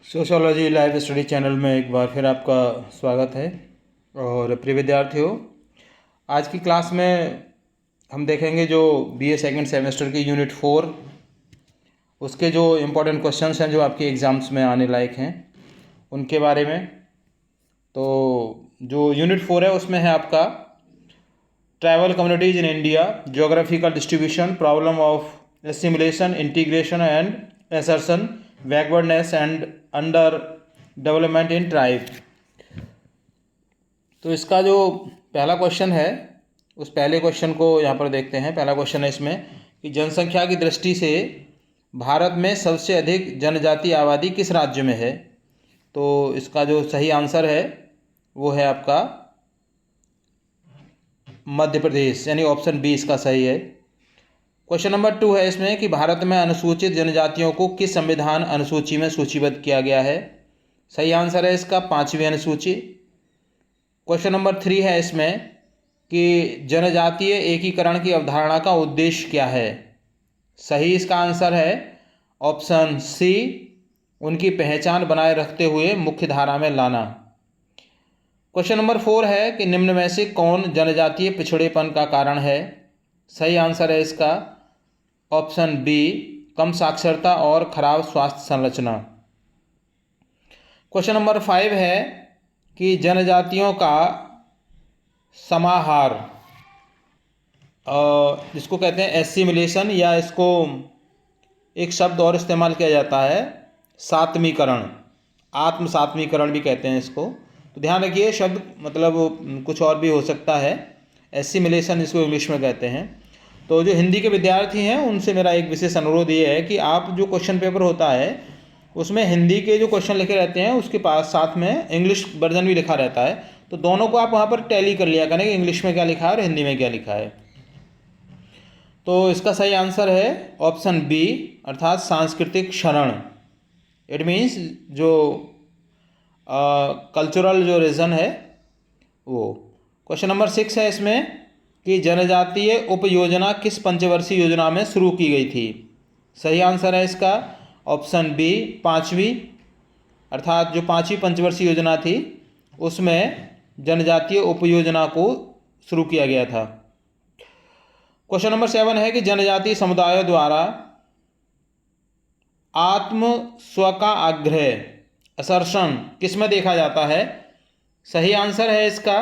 Sociology live study channel में एक बार फिर आपका स्वागत है। और प्रिय विद्यार्थियों, आज की क्लास में हम देखेंगे जो बीए सेकंड सेमेस्टर की यूनिट 4 उसके जो इम्पोर्टेंट क्वेश्चंस हैं जो आपके एग्ज़ाम्स में आने लायक हैं उनके बारे में। तो जो यूनिट 4 है उसमें है आपका tribal communities in India, geographical distribution, problem of assimilation, integration and assertion, backwardness and under development in tribe. तो इसका जो पहला क्वेश्चन है उस पहले क्वेश्चन को यहाँ पर देखते हैं। पहला क्वेश्चन है इसमें कि जनसंख्या की दृष्टि से भारत में सबसे अधिक जनजातीय आबादी किस राज्य में है। तो इसका जो सही आंसर है वो है आपका मध्य प्रदेश, यानी ऑप्शन बी इसका सही है। क्वेश्चन नंबर 2 है इसमें कि भारत में अनुसूचित जनजातियों को किस संविधान अनुसूची में सूचीबद्ध किया गया है। सही आंसर है इसका 5वीं अनुसूची। क्वेश्चन नंबर 3 है इसमें कि जनजातीय एकीकरण की अवधारणा का उद्देश्य क्या है। सही इसका आंसर है ऑप्शन सी, उनकी पहचान बनाए रखते हुए मुख्य धारा में लाना। क्वेश्चन नंबर 4 है कि निम्न में से कौन जनजातीय पिछड़ेपन का कारण है। सही आंसर है इसका ऑप्शन बी, कम साक्षरता और खराब स्वास्थ्य संरचना। क्वेश्चन नंबर 5 है कि जनजातियों का समाहार, जिसको कहते हैं एसिमिलेशन, या इसको एक शब्द और इस्तेमाल किया जाता है सातवीकरण, आत्म सातवीकरण भी कहते हैं इसको। तो ध्यान रखिए, शब्द मतलब कुछ और भी हो सकता है। एसिमिलेशन इसको इंग्लिश में कहते हैं। तो जो हिंदी के विद्यार्थी हैं उनसे मेरा एक विशेष अनुरोध ये है कि आप जो क्वेश्चन पेपर होता है उसमें हिंदी के जो क्वेश्चन लिखे रहते हैं उसके पास साथ में इंग्लिश वर्जन भी लिखा रहता है। तो दोनों को आप वहाँ पर टैली कर लिया करें कि इंग्लिश में क्या लिखा है और हिंदी में क्या लिखा है। तो इसका सही आंसर है ऑप्शन बी, अर्थात सांस्कृतिक क्षरण। इट मीन्स जो कल्चरल जो रीजन है वो। क्वेश्चन नंबर 6 है इसमें कि जनजातीय उपयोजना किस पंचवर्षीय योजना में शुरू की गई थी। सही आंसर है इसका ऑप्शन बी, 5वीं, अर्थात जो 5वीं पंचवर्षीय योजना थी उसमें जनजातीय उपयोजना को शुरू किया गया था। क्वेश्चन नंबर 7 है कि जनजातीय समुदायों द्वारा आत्म स्व का आग्रह, असर्शन किस में देखा जाता है। सही आंसर है इसका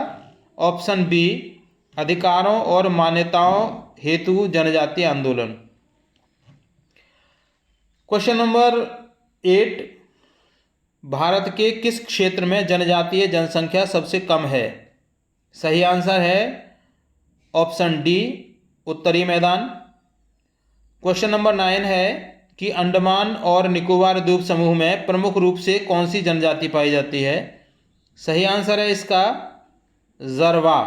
ऑप्शन बी, अधिकारों और मान्यताओं हेतु जनजातीय आंदोलन। क्वेश्चन नंबर 8, भारत के किस क्षेत्र में जनजातीय जनसंख्या सबसे कम है। सही आंसर है ऑप्शन डी, उत्तरी मैदान। क्वेश्चन नंबर 9 है कि अंडमान और निकोबार द्वीप समूह में प्रमुख रूप से कौन सी जनजाति पाई जाती है। सही आंसर है इसका जरवा।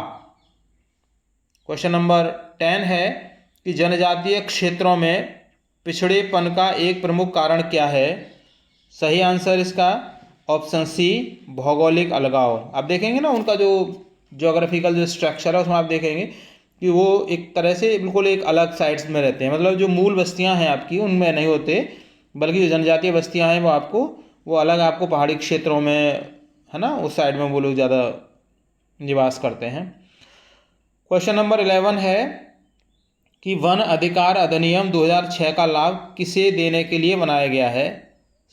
क्वेश्चन नंबर 10 है कि जनजातीय क्षेत्रों में पिछड़ेपन का एक प्रमुख कारण क्या है। सही आंसर इसका ऑप्शन सी, भौगोलिक अलगाव। आप देखेंगे ना उनका जो ज्योग्राफिकल जो स्ट्रक्चर है उसमें आप देखेंगे कि वो एक तरह से बिल्कुल एक अलग साइड्स में रहते हैं। मतलब जो मूल बस्तियां हैं आपकी उनमें नहीं होते, बल्कि जो जनजातीय बस्तियां हैं वो अलग आपको पहाड़ी क्षेत्रों में, है ना, उस साइड में वो लोग ज़्यादा निवास करते हैं। क्वेश्चन नंबर 11 है कि वन अधिकार अधिनियम 2006 का लाभ किसे देने के लिए बनाया गया है।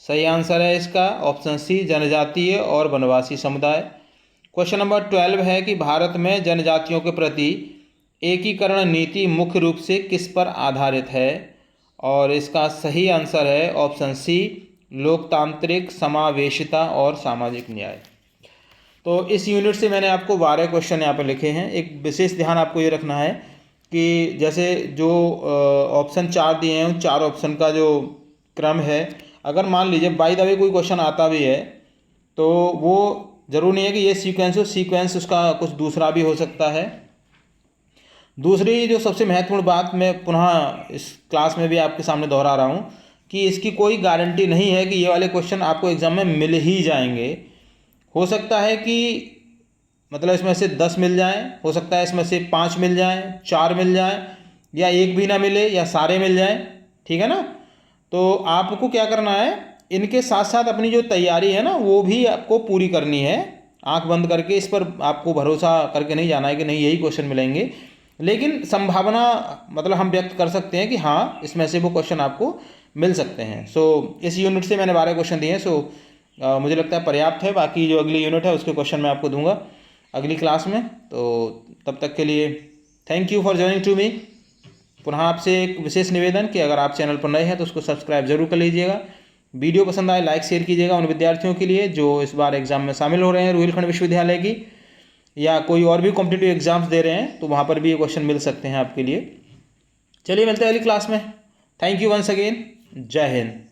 सही आंसर है इसका ऑप्शन सी, जनजातीय और वनवासी समुदाय। क्वेश्चन नंबर 12 है कि भारत में जनजातियों के प्रति एकीकरण नीति मुख्य रूप से किस पर आधारित है। और इसका सही आंसर है ऑप्शन सी, लोकतांत्रिक समावेशिता और सामाजिक न्याय। तो इस यूनिट से मैंने आपको 12 क्वेश्चन यहाँ पर लिखे हैं। एक विशेष ध्यान आपको ये रखना है कि जैसे जो ऑप्शन 4 दिए हैं उन 4 ऑप्शन का जो क्रम है, अगर मान लीजिए बाय द वे कोई क्वेश्चन आता भी है तो वो ज़रूर नहीं है कि ये सीक्वेंस हो, सीक्वेंस उसका कुछ दूसरा भी हो सकता है। दूसरी जो सबसे महत्वपूर्ण बात मैं पुनः इस क्लास में भी आपके सामने दोहरा रहा हूँ कि इसकी कोई गारंटी नहीं है कि ये वाले क्वेश्चन आपको एग्ज़ाम में मिल ही जाएंगे। हो सकता है कि मतलब इसमें से 10 मिल जाएं, हो सकता है इसमें से 5 मिल जाएं, 4 मिल जाएं, या एक भी ना मिले या सारे मिल जाएं। ठीक है ना। तो आपको क्या करना है इनके साथ साथ अपनी जो तैयारी है ना वो भी आपको पूरी करनी है। आंख बंद करके इस पर आपको भरोसा करके नहीं जाना है कि नहीं यही क्वेश्चन मिलेंगे, लेकिन संभावना मतलब हम व्यक्त कर सकते हैं कि हाँ इसमें से वो क्वेश्चन आपको मिल सकते हैं। सो इस यूनिट से मैंने 12 क्वेश्चन दिए हैं। सो मुझे लगता है पर्याप्त है। बाकी जो अगली यूनिट है उसके क्वेश्चन मैं आपको दूंगा अगली क्लास में। तो तब तक के लिए thank you for joining to me. पुनः आपसे एक विशेष निवेदन कि अगर आप चैनल पर नए हैं तो उसको सब्सक्राइब जरूर कर लीजिएगा। वीडियो पसंद आए लाइक शेयर कीजिएगा उन विद्यार्थियों के लिए जो इस बार एग्जाम में शामिल हो रहे हैं रुहेलखंड विश्वविद्यालय की, या कोई और भी कॉम्पिटिटिव एग्जाम्स दे रहे हैं तो वहाँ पर भी ये क्वेश्चन मिल सकते हैं आपके लिए। चलिए मिलते हैं अगली क्लास में। Thank you once again. जय हिंद।